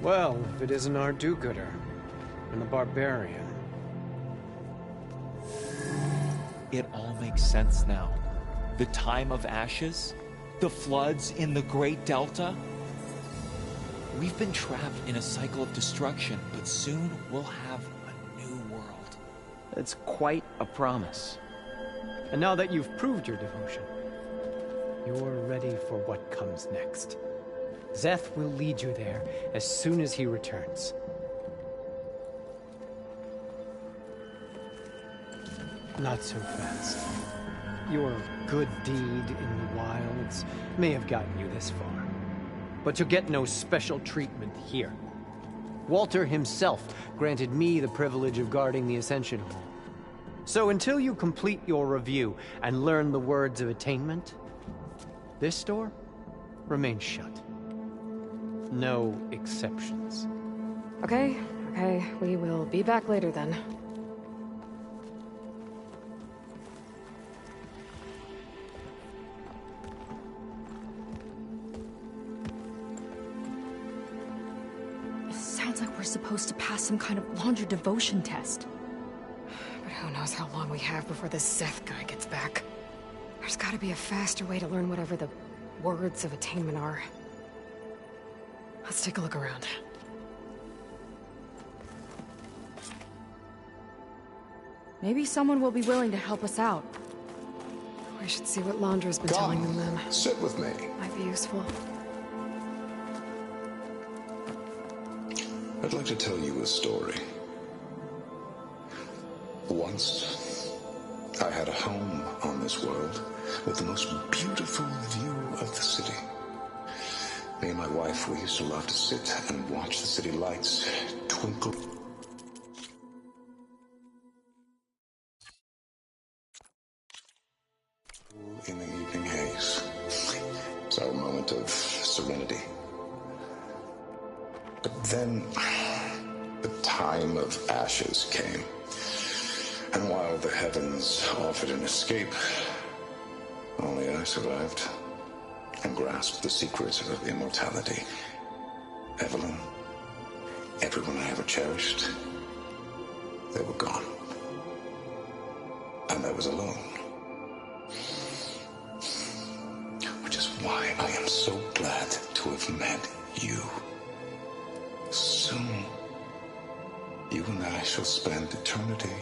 Well, if it isn't our do-gooder, and the barbarian. It all makes sense now. The time of ashes, the floods in the Great Delta. We've been trapped in a cycle of destruction, but soon we'll have a new world. It's quite a promise. And now that you've proved your devotion, you're ready for what comes next. Szeth will lead you there as soon as he returns. Not so fast. Your good deed in the wilds may have gotten you this far, but you'll get no special treatment here. Walter himself granted me the privilege of guarding the Ascension Hall. So until you complete your review and learn the words of attainment, this door remains shut. No exceptions. Okay, we will be back later then. Sounds like we're supposed to pass some kind of Laundra devotion test. But who knows how long we have before this Szeth guy gets back. There's gotta be a faster way to learn whatever the words of attainment are. Let's take a look around. Maybe someone will be willing to help us out. We should see what Laundra's been telling them then. Sit with me. Might be useful. I'd like to tell you a story. Once, I had a home on this world with the most beautiful view of the city. Me and my wife, we used to love to sit and watch the city lights twinkle in the evening haze. It's our moment of serenity. But then, the time of ashes came. And while the heavens offered an escape, only I survived and grasped the secrets of immortality. Evelyn, everyone I ever cherished, they were gone. And I was alone. Which is why I am so glad to have met you. Soon, you and I shall spend eternity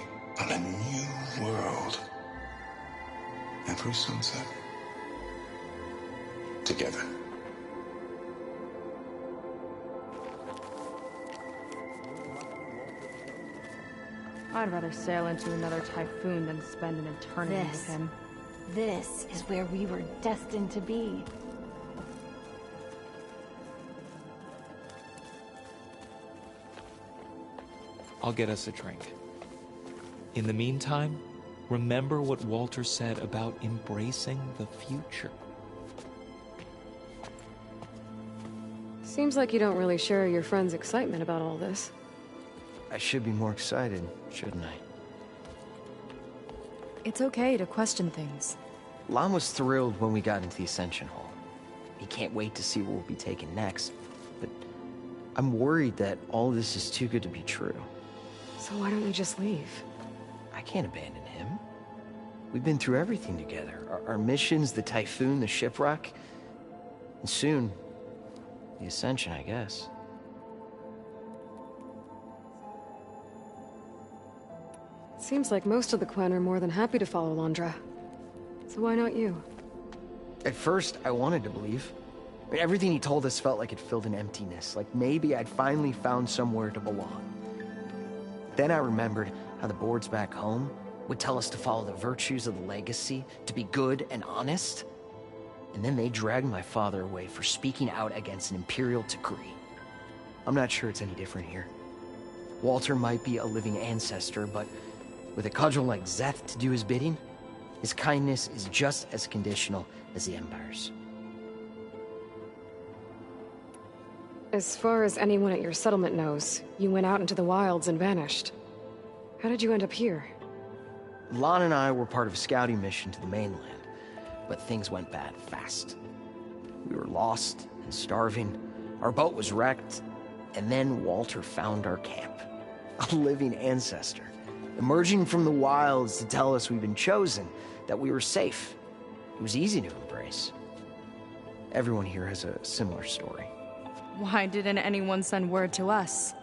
on a new world. Every sunset. Together. I'd rather sail into another typhoon than spend an eternity with him. This is where we were destined to be. I'll get us a drink. In the meantime, remember what Walter said about embracing the future. Seems like you don't really share your friend's excitement about all this. I should be more excited, shouldn't I? It's okay to question things. Lon was thrilled when we got into the Ascension Hall. He can't wait to see what will be taken next, but I'm worried that all this is too good to be true. So why don't we just leave? I can't abandon him. We've been through everything together. Our missions, the Typhoon, the shipwreck, and soon, the Ascension, I guess. Seems like most of the Quen are more than happy to follow Laundra. So why not you? At first, I wanted to believe. I mean, everything he told us felt like it filled an emptiness, like maybe I'd finally found somewhere to belong. Then I remembered how the boards back home would tell us to follow the virtues of the legacy, to be good and honest. And then they dragged my father away for speaking out against an imperial decree. I'm not sure it's any different here. Walter might be a living ancestor, but with a cudgel like Szeth to do his bidding, his kindness is just as conditional as the Empire's. As far as anyone at your settlement knows, you went out into the wilds and vanished. How did you end up here? Lon and I were part of a scouting mission to the mainland, but things went bad fast. We were lost and starving, our boat was wrecked, And then Walter found our camp. A living ancestor. Emerging from the wilds to tell us we've been chosen, that we were safe. It was easy to embrace. Everyone here has a similar story. Why didn't anyone send word to us?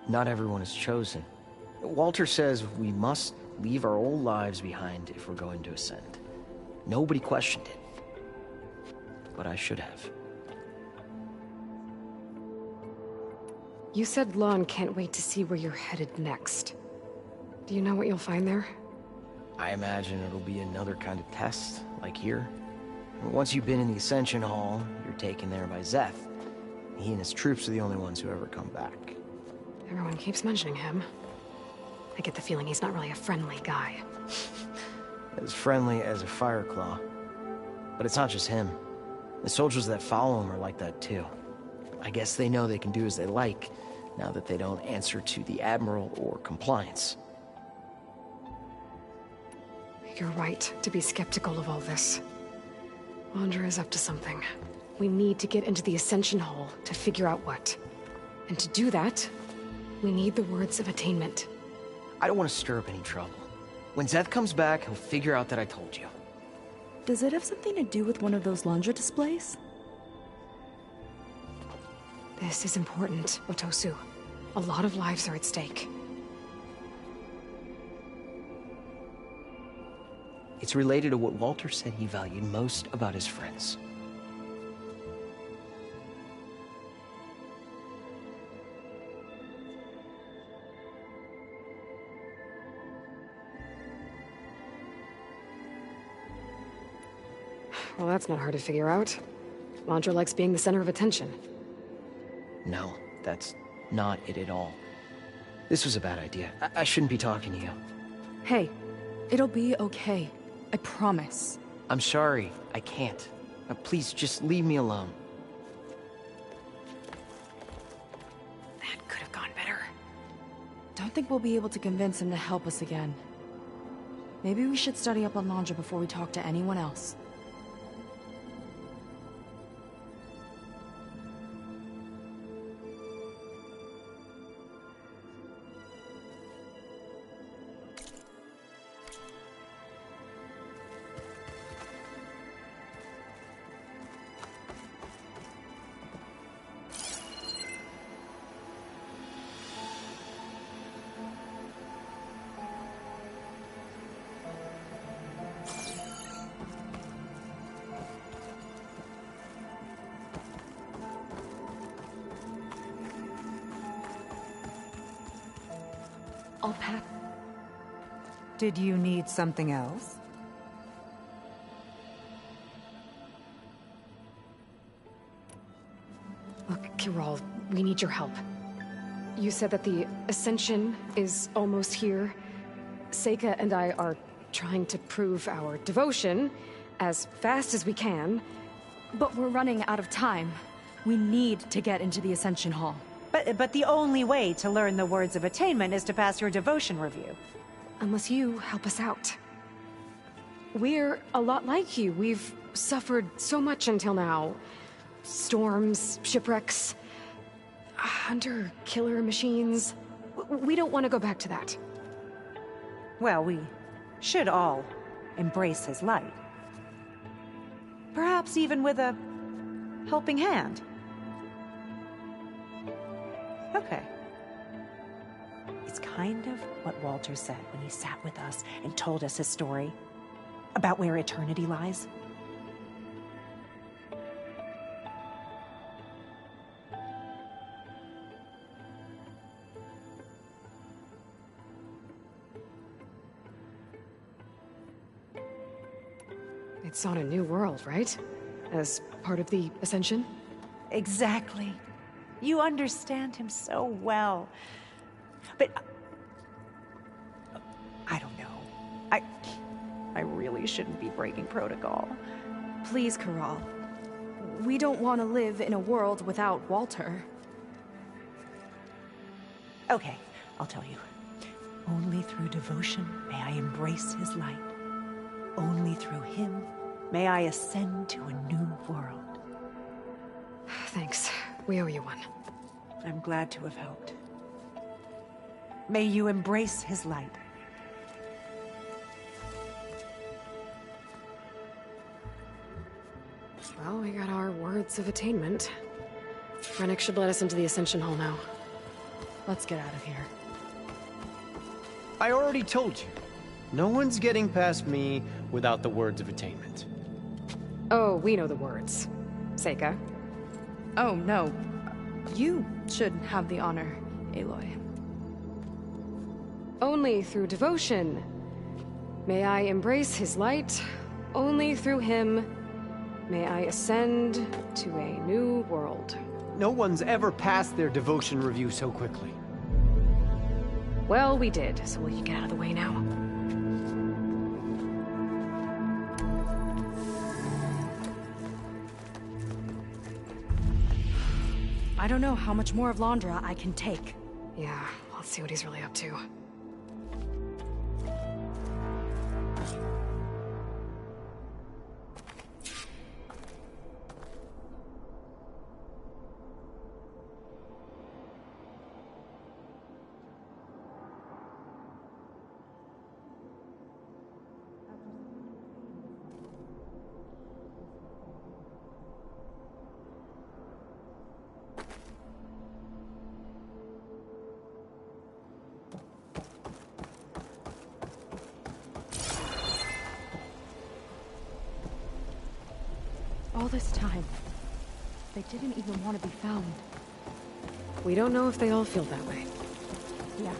Not everyone is chosen. Walter says we must leave our old lives behind if we're going to ascend. Nobody questioned it. But I should have. You said Lon can't wait to see where you're headed next. Do you know what you'll find there? I imagine it'll be another kind of test, like here. Once you've been in the Ascension Hall, you're taken there by Szeth. He and his troops are the only ones who ever come back. Everyone keeps mentioning him. I get the feeling he's not really a friendly guy. As friendly as a Fireclaw. But it's not just him. The soldiers that follow him are like that too. I guess they know they can do as they like, now that they don't answer to the Admiral or Compliance. You're right to be skeptical of all this. Wander is up to something. We need to get into the Ascension Hall to figure out what. And to do that, we need the words of attainment. I don't want to stir up any trouble. When Szeth comes back, he'll figure out that I told you. Does it have something to do with one of those laundry displays? This is important, Otosu. A lot of lives are at stake. It's related to what Walter said he valued most about his friends. Well, that's not hard to figure out. Laundra likes being the center of attention. No, that's not it at all. This was a bad idea. I shouldn't be talking to you. Hey, it'll be okay. I promise. I'm sorry, I can't. Please, just leave me alone. That could have gone better. Don't think we'll be able to convince him to help us again. Maybe we should study up on Laundra before we talk to anyone else. I'll pack. Did you need something else? Look, Kirol, we need your help. You said that the Ascension is almost here. Seika and I are trying to prove our devotion as fast as we can. But we're running out of time. We need to get into the Ascension Hall. But the only way to learn the words of attainment is to pass your devotion review. Unless you help us out. We're a lot like you. We've suffered so much until now. Storms, shipwrecks, hunter-killer machines. We don't want to go back to that. Well, we should all embrace his light. Perhaps even with a helping hand. Okay. It's kind of what Walter said when he sat with us and told us his story about where eternity lies. It's on a new world, right? As part of the Ascension? Exactly. You understand him so well. But I don't know. I really shouldn't be breaking protocol. Please, Kirol. We don't want to live in a world without Walter. Okay, I'll tell you. Only through devotion may I embrace his light. Only through him may I ascend to a new world. Thanks. We owe you one. I'm glad to have helped. May you embrace his light. Well, we got our words of attainment. Rennick should let us into the Ascension Hall now. Let's get out of here. I already told you. No one's getting past me without the words of attainment. Oh, we know the words. Seika. Oh, no. You should have the honor, Aloy. Only through devotion may I embrace his light. Only through him may I ascend to a new world. No one's ever passed their devotion review so quickly. Well, we did, so will you get out of the way now? I don't know how much more of Londra I can take. Yeah, let's see what he's really up to. All this time, they didn't even want to be found. We don't know if they all feel that way. Yeah.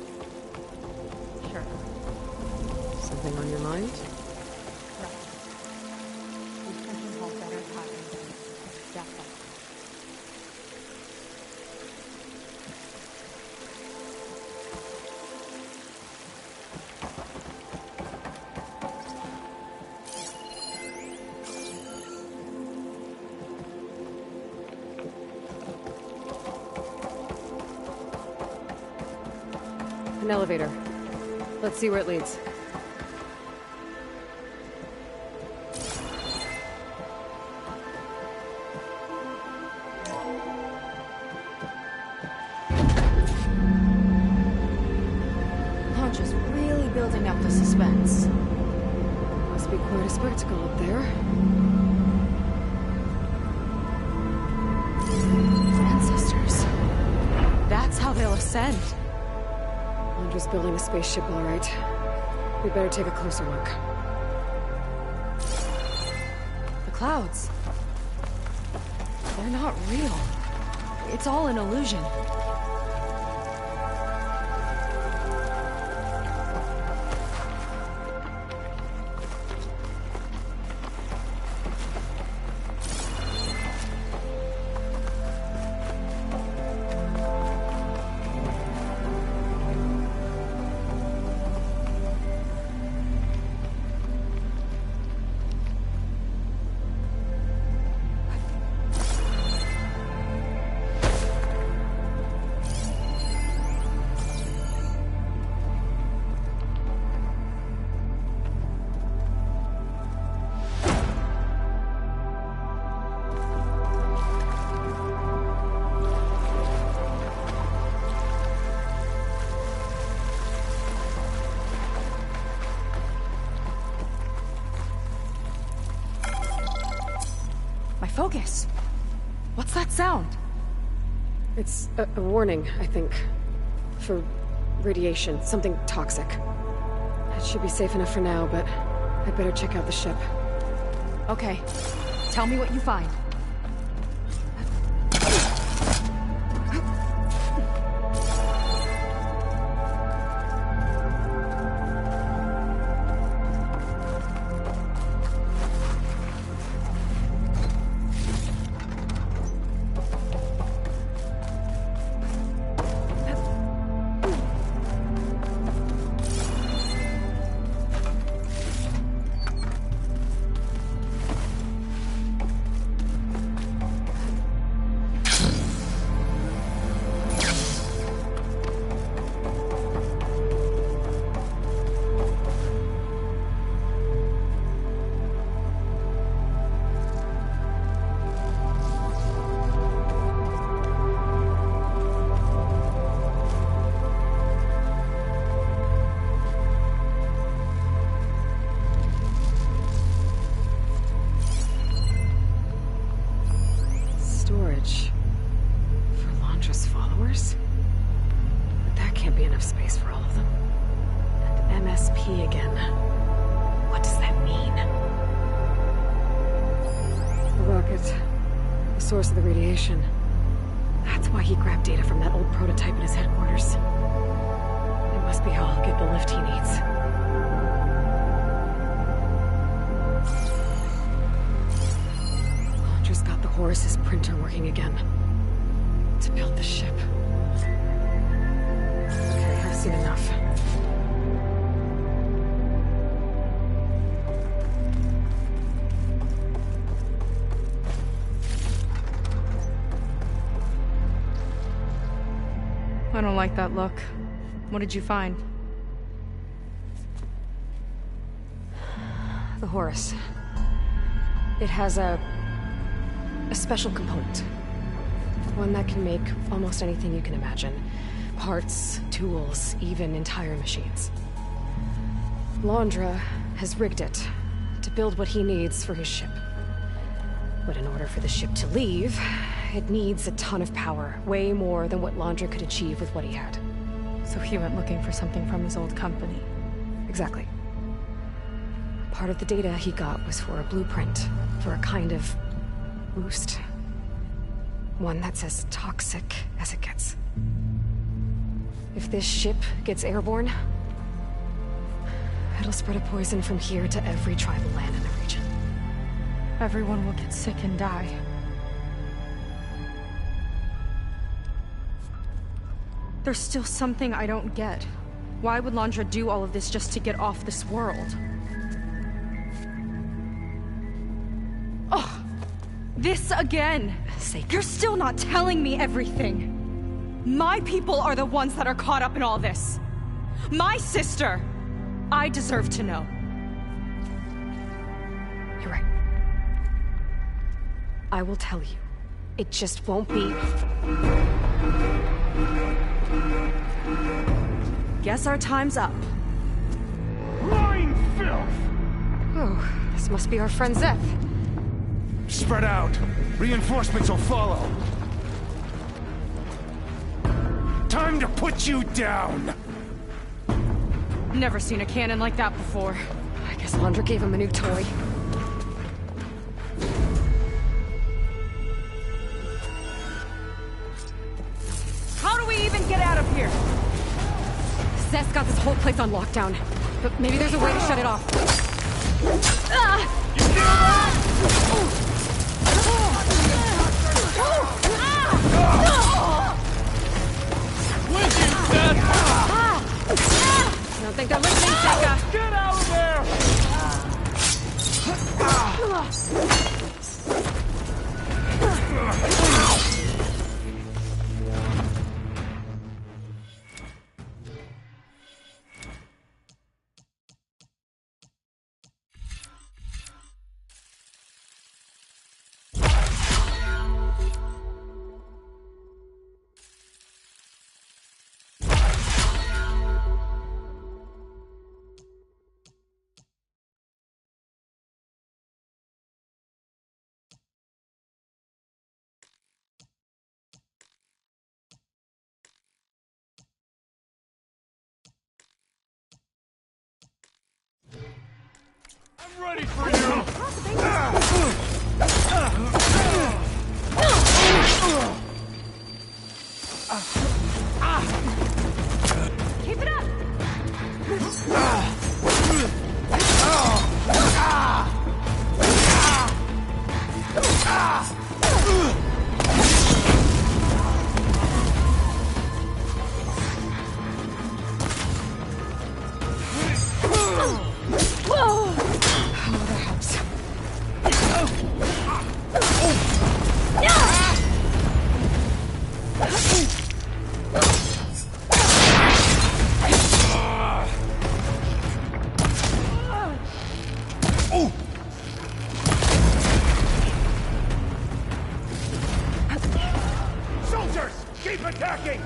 Sure. Something on your mind? No. The Ascension Hall better hide than death. An elevator. Let's see where it leads. Londra's really building up the suspense. Must be quite a spectacle up there. Ancestors. That's how they'll ascend. Londra's building a spaceship, all right. We better take a closer look. The clouds. They're not real. It's all an illusion. Focus. What's that sound? It's a warning, I think. For radiation, something toxic. It should be safe enough for now, but I'd better check out the ship. Okay. Tell me what you find. storage for Londra's followers? But that can't be enough space for all of them. And MSP again. What does that mean? The rocket. The source of the radiation. That's why he grabbed data from that old prototype at his headquarters. It must be how he'll get the lift he needs. Londra's got the Horus's printer working again. To build the ship. Okay, I've seen enough. I don't like that look. What did you find? The Horus. It has a special component. One that can make almost anything you can imagine. Parts, tools, even entire machines. Londra has rigged it to build what he needs for his ship. But in order for the ship to leave, it needs a ton of power, way more than what Londra could achieve with what he had. So he went looking for something from his old company. Exactly. Part of the data he got was for a blueprint, for a kind of boost. One that's as toxic as it gets. If this ship gets airborne, it'll spread a poison from here to every tribal land in the region. Everyone will get sick and die. There's still something I don't get. Why would Londra do all of this just to get off this world? Oh, this again! You're still not telling me everything. My people are the ones that are caught up in all this. My sister! I deserve to know. You're right. I will tell you. It just won't be... Guess our time's up. Lying filth! Oh, this must be our friend Zeth. Spread out. Reinforcements will follow. Time to put you down! Never seen a cannon like that before. I guess Londra gave him a new toy. How do we even get out of here? Zeth's got this whole place on lockdown. But maybe there's a way to shut it off. With you, Zeth! I don't think they're listening, Zeka! Get out of there! I'm ready for you! Keep it up! Soldiers, keep attacking!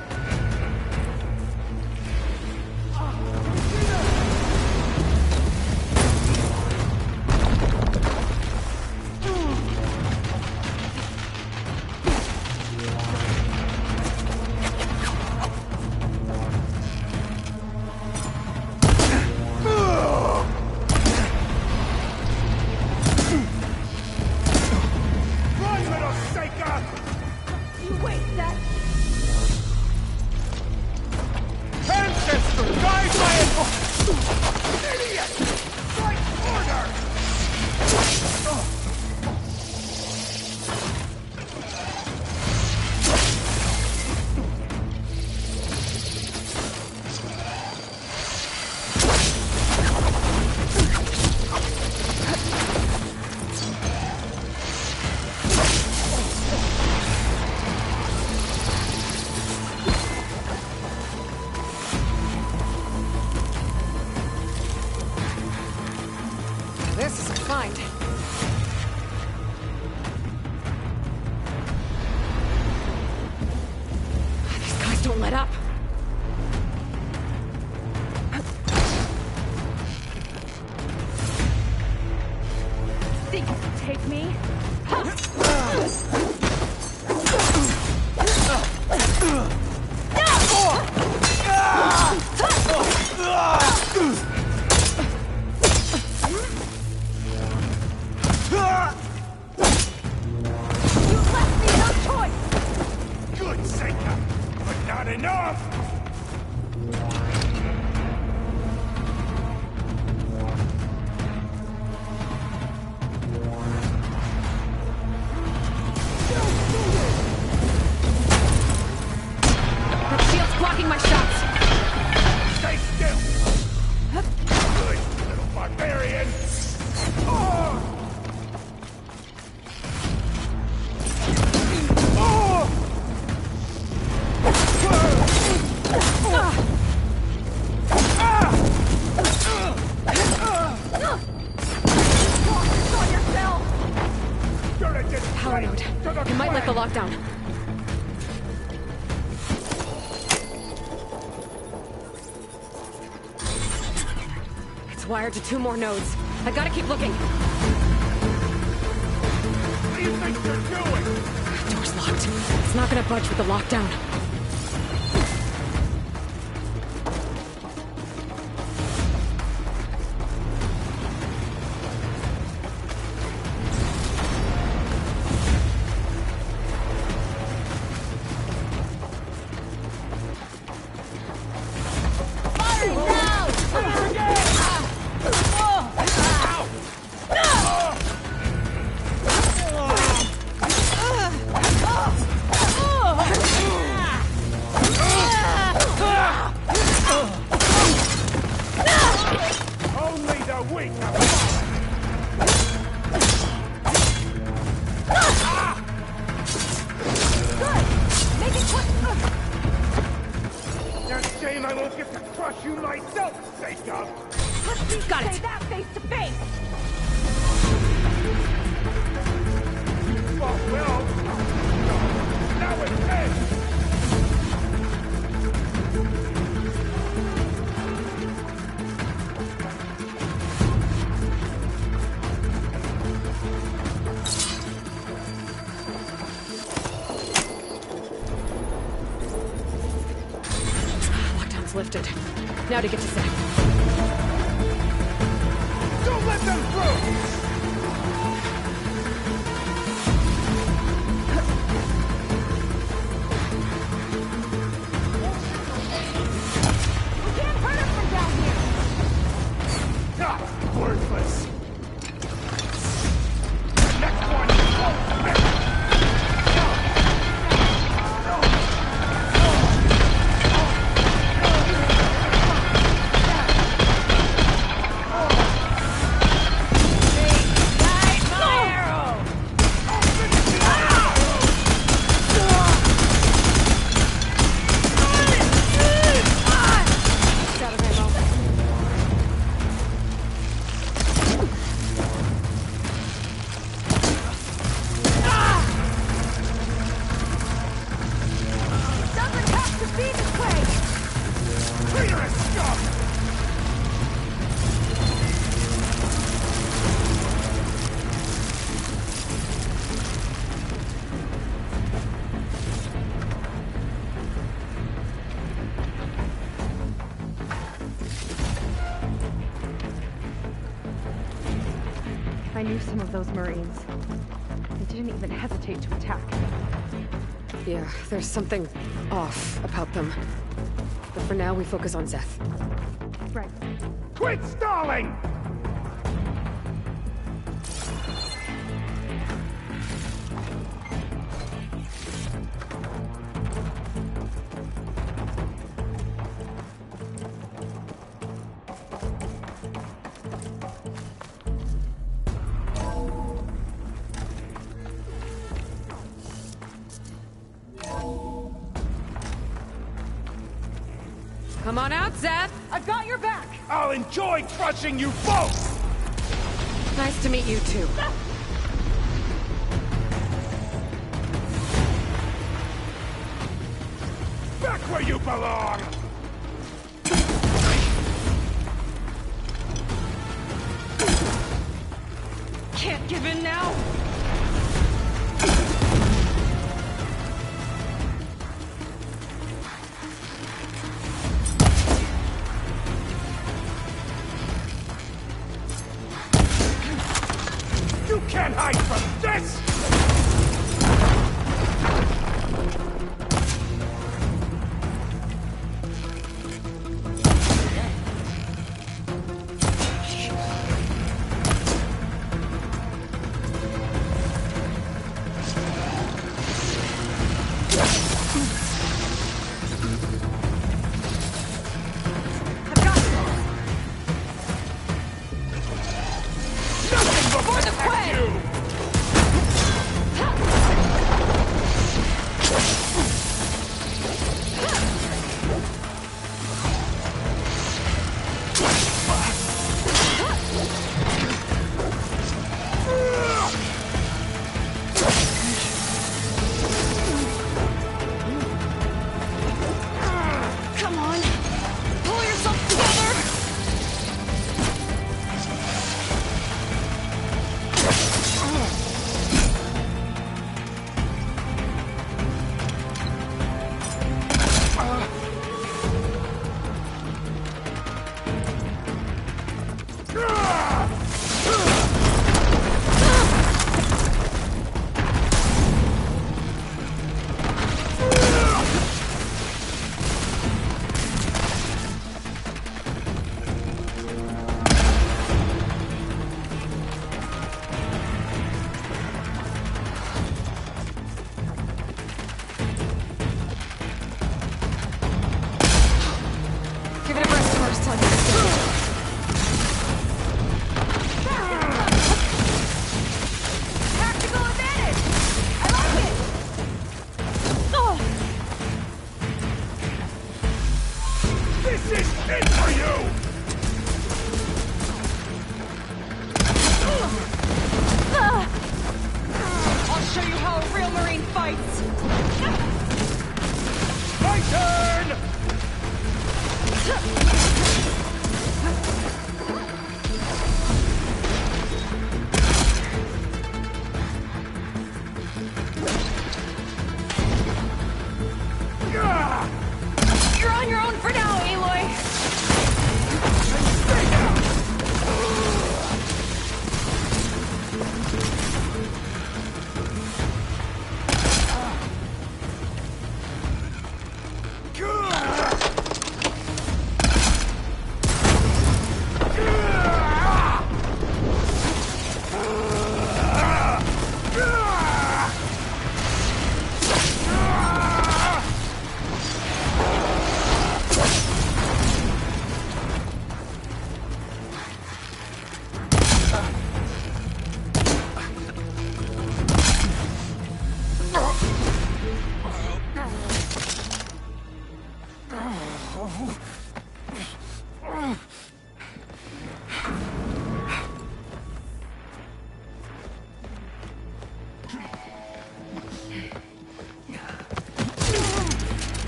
let up. Think you can take me? Good, Seika, but not enough! That shield's blocking my shots. Stay still! Good little barbarian! Oh! Power node. It might lift the lockdown. It's wired to 2 more nodes. I gotta keep looking. What do you think you're doing? Door's locked. It's not gonna budge with the lockdown. Only the weak have Make it quick! It's a shame I won't get to crush you myself, Seika! Got it. Say that face to face! Oh, well... Now it's ends! Lockdown's lifted. Now to get to Zeth. Don't let them through! Ah, worthless! Next one! Out of ammo. Doesn't have to be this way! Traitorous scum! I knew some of those Marines. They didn't even hesitate to attack. Yeah, there's something off about them. But for now, we focus on Zeth. Right. Quit stalling! Come on out, Zeth! I've got your back! I'll enjoy crushing you both! Nice to meet you, too. Back where you belong! Can't give in now! You can't hide from this!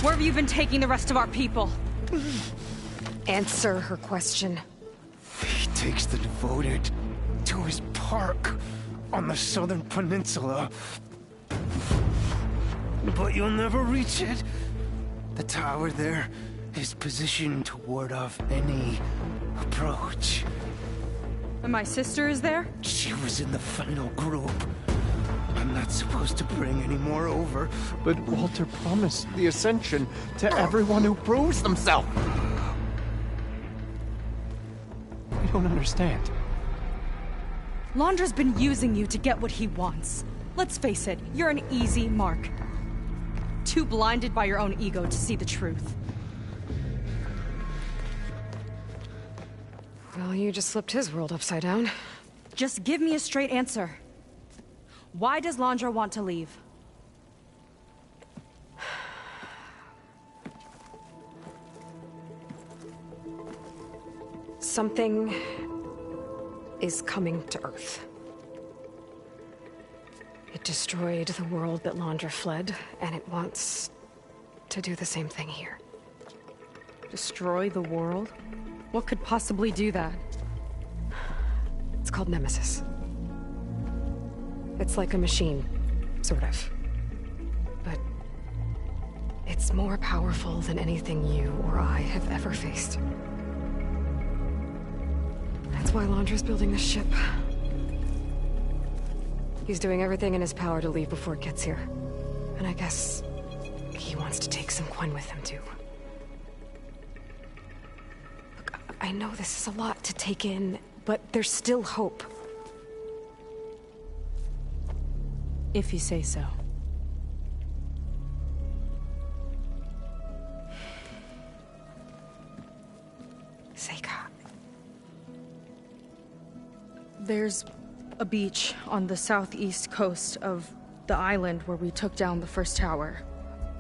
Where have you been taking the rest of our people? Answer her question. He takes the devoted to his park on the southern peninsula. But you'll never reach it. The tower there is positioned to ward off any approach. And my sister is there? She was in the final group. I'm not supposed to bring any more over. But Walter promised the Ascension to everyone who proves themselves. I don't understand. Londra's been using you to get what he wants. Let's face it, you're an easy mark. Too blinded by your own ego to see the truth. Well, you just flipped his world upside down. Just give me a straight answer. Why does Londra want to leave? Something is coming to Earth. It destroyed the world that Londra fled, and it wants to do the same thing here. Destroy the world? What could possibly do that? It's called Nemesis. It's like a machine, sort of. But it's more powerful than anything you or I have ever faced. That's why Londra's building this ship. He's doing everything in his power to leave before it gets here. And I guess he wants to take some Quen with him, too. Look, I know this is a lot to take in, but there's still hope. If you say so. Seika. There's a beach on the southeast coast of the island where we took down the first tower.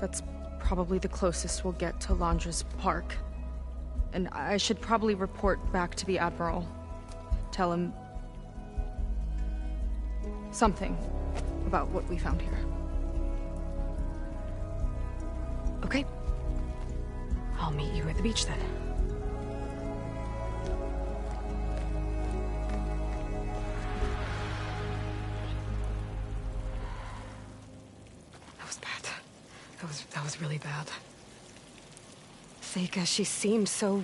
That's probably the closest we'll get to Londra's park. And I should probably report back to the Admiral. Tell him something about what we found here. Okay. I'll meet you at the beach then. That was bad. That was really bad. Seika, she seemed so